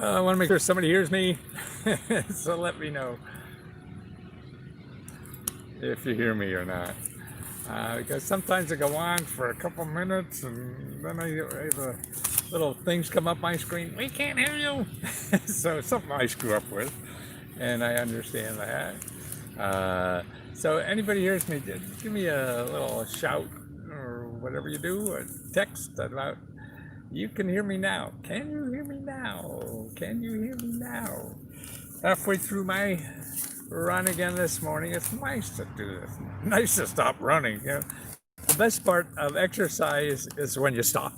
I want to make sure somebody hears me, so let me know if you hear me or not. Because sometimes I go on for a couple minutes and then the little things come up my screen. We can't hear you. So something I screw up with, and I understand that. So anybody hears me, give me a little shout or whatever you do, a text about you can hear me now. Can you hear me now? Can you hear me now? Halfway through my run again this morning. It's nice to do this. Nice to stop running. You know? The best part of exercise is when you stop.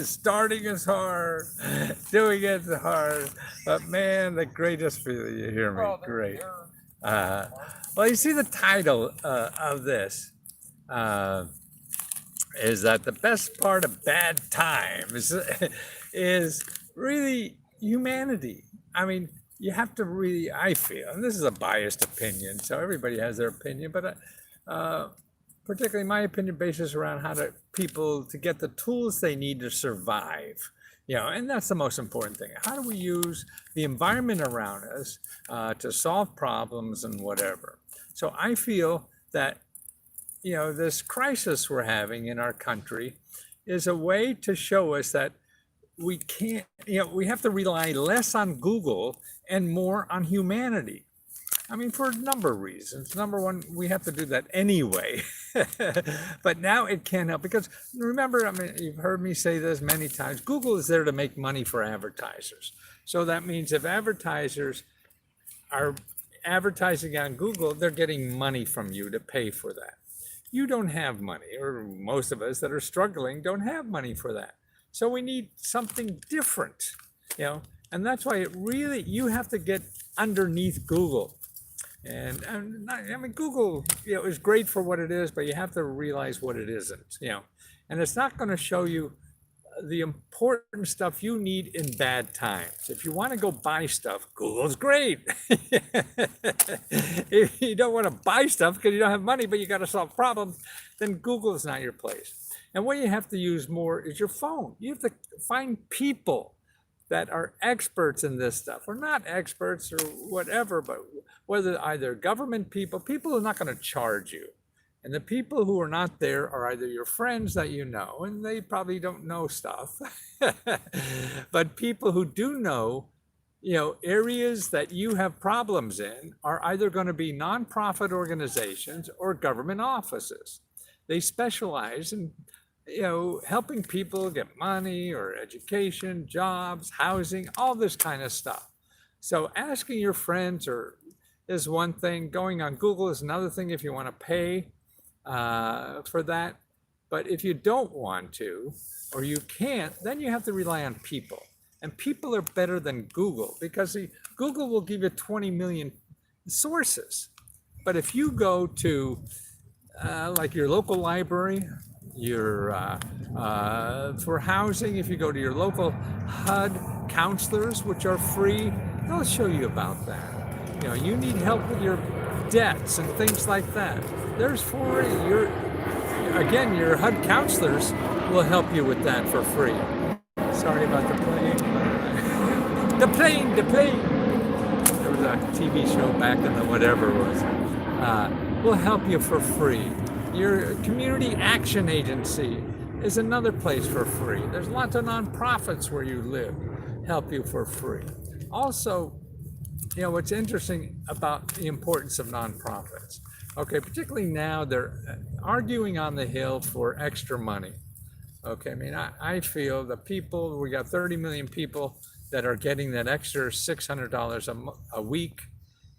Starting is hard, doing it is hard, but man, the greatest feeling, you hear me? Great. Well, you see the title of this is that the best part of bad times is really humanity. I mean, you have to really, I feel, and this is a biased opinion, so everybody has their opinion, but particularly my opinion bases around how to people to get the tools they need to survive. You know, and that's the most important thing. How do we use the environment around us to solve problems and whatever? So I feel that, you know, this crisis we're having in our country is a way to show us that we can't, you know, we have to rely less on Google and more on humanity. I mean, for a number of reasons. Number one, we have to do that anyway. But now it can help because remember, I mean, you've heard me say this many times, Google is there to make money for advertisers. So that means if advertisers are advertising on Google, they're getting money from you to pay for that. You don't have money, or most of us that are struggling don't have money for that. So we need something different, you know, and that's why it really, you have to get underneath Google. And I mean, Google, you know, is great for what it is, but you have to realize what it isn't, you know, and it's not going to show you the important stuff you need in bad times. If you want to go buy stuff, Google's great. If you don't want to buy stuff because you don't have money, but you got to solve problems, then Google is not your place. And what you have to use more is your phone. You have to find people that are experts in this stuff, or not experts or whatever, but whether either government people who are not going to charge you. And the people who are not there are either your friends that you know, and they probably don't know stuff, but people who do know, you know, areas that you have problems in are either going to be nonprofit organizations or government offices. They specialize in, you know, helping people get money or education, jobs, housing, all this kind of stuff. So asking your friends is one thing. Going on Google is another thing if you want to pay for that. But if you don't want to, or you can't, then you have to rely on people. And people are better than Google because Google will give you 20 million sources. But if you go to like your local library, for housing, if you go to your local HUD counselors, which are free, they'll show you about that. You know, you need help with your debts and things like that. There's for your HUD counselors will help you with that for free. Sorry about the plane. The plane. There was a TV show back in the whatever it was. Will help you for free. Your community action agency is another place for free. There's lots of nonprofits where you live help you for free. Also, you know, what's interesting about the importance of nonprofits, okay, particularly now they're arguing on the Hill for extra money. Okay, I mean, I feel the people, we got 30 million people that are getting that extra $600 a week,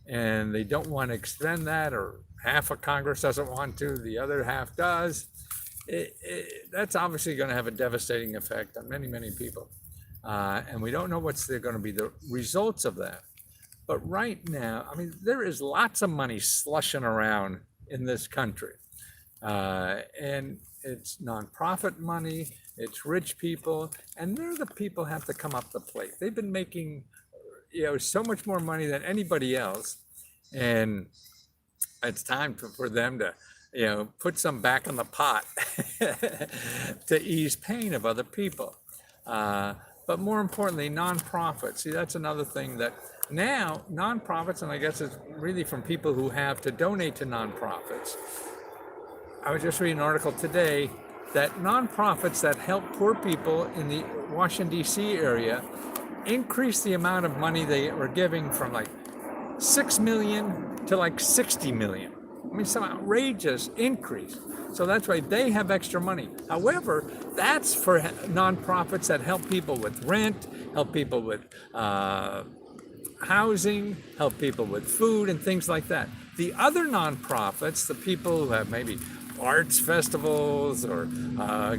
and they don't want to extend that, or half of Congress doesn't want to, the other half does. That's obviously going to have a devastating effect on many, many people. And we don't know what's going to be the results of that. But right now, I mean, there is lots of money slushing around in this country. And it's nonprofit money, it's rich people, and they're the people who have to come up the plate. They've been making, you know, so much more money than anybody else. And it's time for them to, you know, put some back in the pot to ease pain of other people. but more importantly, nonprofits. See, that's another thing that now nonprofits, and I guess it's really from people who have to donate to nonprofits. I was just reading an article today that nonprofits that help poor people in the Washington, D.C. area increase the amount of money they are giving from like 6 million to like 60 million. I mean, some outrageous increase. So that's why they have extra money. However, that's for nonprofits that help people with rent, help people with housing, help people with food and things like that. The other nonprofits, the people who have maybe arts festivals or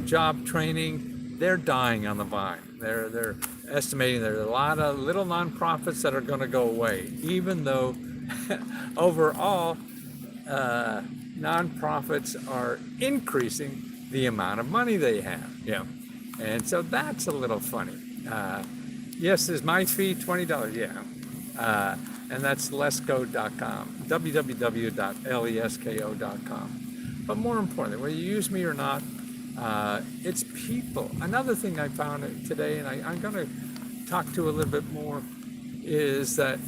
job training, they're dying on the vine. They're estimating there are a lot of little nonprofits that are going to go away, even though overall nonprofits are increasing the amount of money they have. Yeah, and so that's a little funny. Yes, is my fee $20? Yeah. And that's lesko.com, www.lesko.com. But more importantly, whether you use me or not, it's people. Another thing I found today, and I'm going to talk to a little bit more, is that,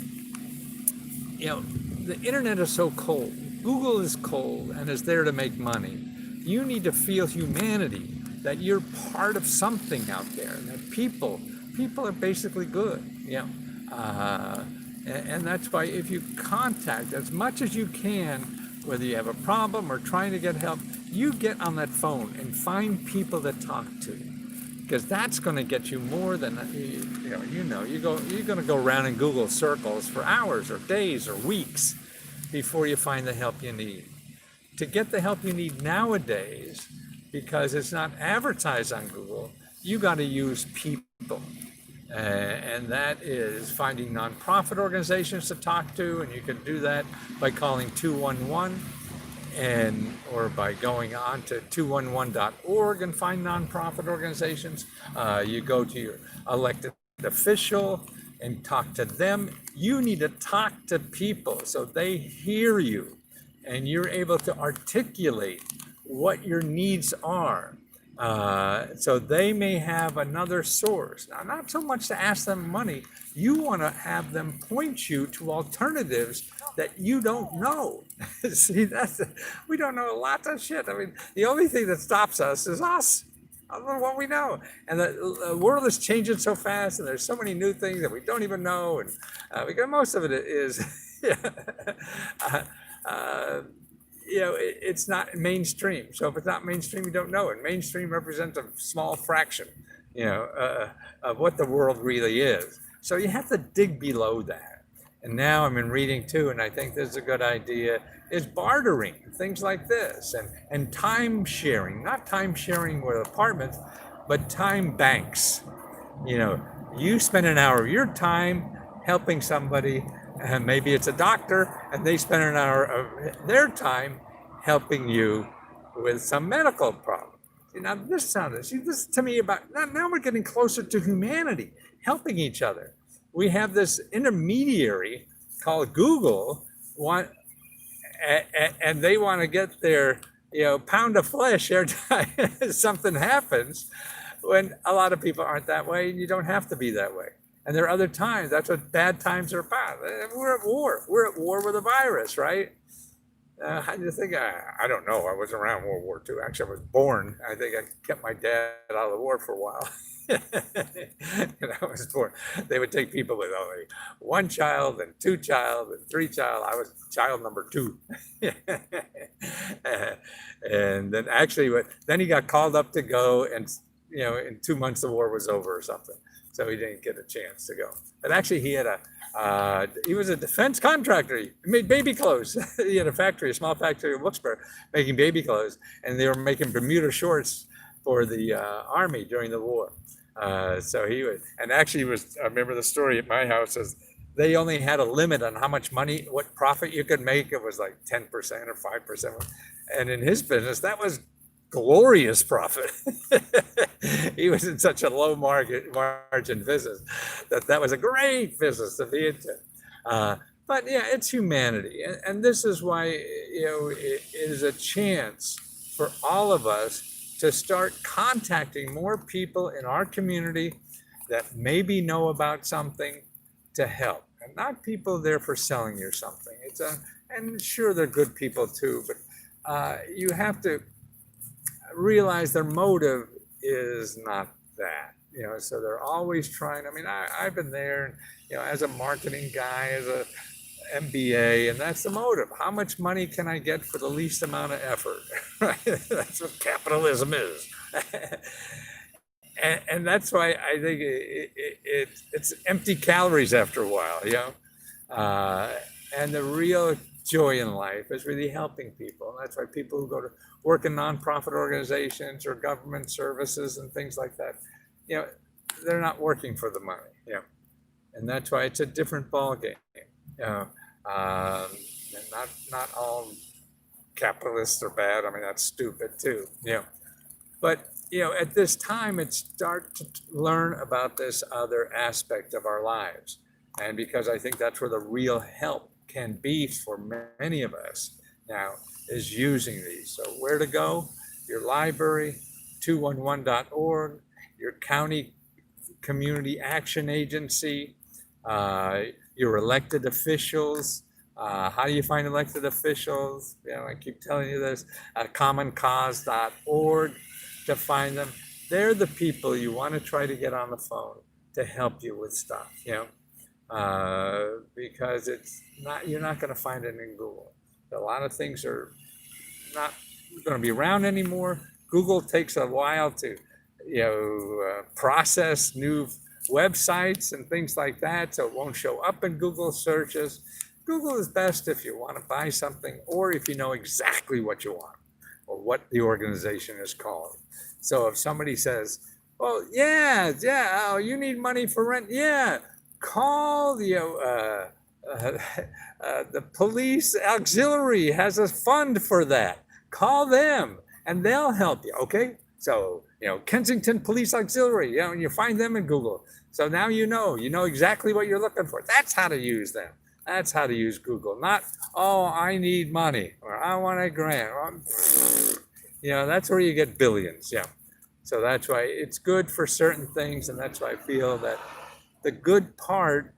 the internet is so cold. Google is cold and is there to make money. You need to feel humanity, that you're part of something out there, that people are basically good. And that's why if you contact as much as you can, whether you have a problem or trying to get help, you get on that phone and find people to talk to, because that's going to get you more than you're going to go around in Google circles for hours or days or weeks before you find the help you need. To get the help you need nowadays, because it's not advertised on Google, you got to use people. And that is finding nonprofit organizations to talk to, and you can do that by calling 211 or by going on to 211.org and find nonprofit organizations. You go to your elected official and talk to them. You need to talk to people so they hear you and you're able to articulate what your needs are. So they may have another source. Now, not so much to ask them money, you want to have them point you to alternatives that you don't know. See, we don't know a lot of shit. I mean, the only thing that stops us is us. I don't know what we know. And the world is changing so fast, and there's so many new things that we don't even know. And because most of it is, it's not mainstream. So if it's not mainstream, you don't know it. Mainstream represents a small fraction, of what the world really is. So you have to dig below that. And now I'm in reading too, and I think this is a good idea, is bartering, things like this, and time sharing, not time sharing with apartments, but time banks. You spend an hour of your time helping somebody, and maybe it's a doctor, and they spend an hour of their time helping you with some medical problem. Now this to me about, now we're getting closer to humanity, helping each other. We have this intermediary called Google, and they want to get their pound of flesh every time something happens, when a lot of people aren't that way, and you don't have to be that way. And there are other times, that's what bad times are about. We're at war. We're at war with a virus, right? How do you think? I don't know. I wasn't around World War II. Actually, I was born. I think I kept my dad out of the war for a while. And I was born. They would take people with only one child and two child and three child. I was child number 2. And then actually, then he got called up to go, and in 2 months the war was over or something. So he didn't get a chance to go. But actually, he was a defense contractor. He made baby clothes. He had a small factory in Wilkes-Barre, making baby clothes, and they were making Bermuda shorts for the Army during the war. So he was, and actually I remember the story at my house is they only had a limit on how much money, what profit you could make. It was like 10% or 5%. And in his business, that was glorious profit. He was in such a low margin business that was a great business to be into. But yeah, it's humanity. And this is why, it is a chance for all of us to start contacting more people in our community that maybe know about something to help, and not people there for selling you something. And sure, they're good people too, but you have to realize their motive is not that. So they're always trying. I mean, I've been there, as a marketing guy, as a MBA, and that's the motive. How much money can I get for the least amount of effort? Right? That's what capitalism is. And that's why I think it's empty calories after a while. And the real joy in life is really helping people. And that's why people who go to work in nonprofit organizations or government services and things like that, they're not working for the money. And that's why it's a different ball game. And not all capitalists are bad. I mean, that's stupid too. But at this time, it's start to learn about this other aspect of our lives, and because I think that's where the real help can be for many of us now, is using these. So where to go? Your library, 211.org, your county community action agency, your elected officials. How do you find elected officials? I keep telling you this, commoncause.org to find them. They're the people you want to try to get on the phone to help you with stuff, because you're not going to find it in Google. A lot of things are not going to be around anymore. Google takes a while to, process new websites and things like that, so it won't show up in Google searches. Google is best if you want to buy something, or if you know exactly what you want or what the organization is called. So if somebody says, "Oh yeah, oh, you need money for rent," call the police auxiliary has a fund for that. Call them and they'll help you. Okay, so Kensington Police Auxiliary, and you find them in Google. So now you know exactly what you're looking for. That's how to use them. That's how to use Google. Not, oh, I need money, or I want a grant. That's where you get billions. So that's why it's good for certain things, and that's why I feel that the good part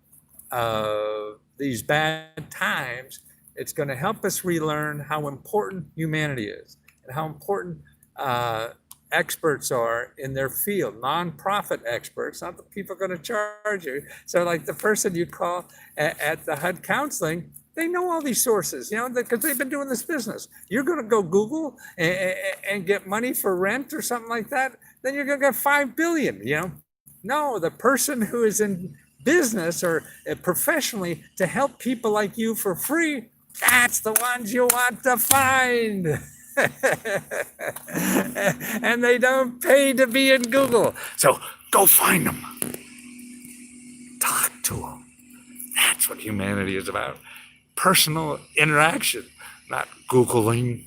of these bad times, it's going to help us relearn how important humanity is and how important experts are in their field, nonprofit experts, not the people going to charge you. So like the person you call at the HUD counseling, they know all these sources, because they've been doing this business. You're going to go Google and get money for rent or something like that, then you're going to get 5 billion, No, the person who is in business or professionally to help people like you for free, that's the ones you want to find. And they don't pay to be in Google. So go find them. Talk to them. That's what humanity is about. Personal interaction, not Googling.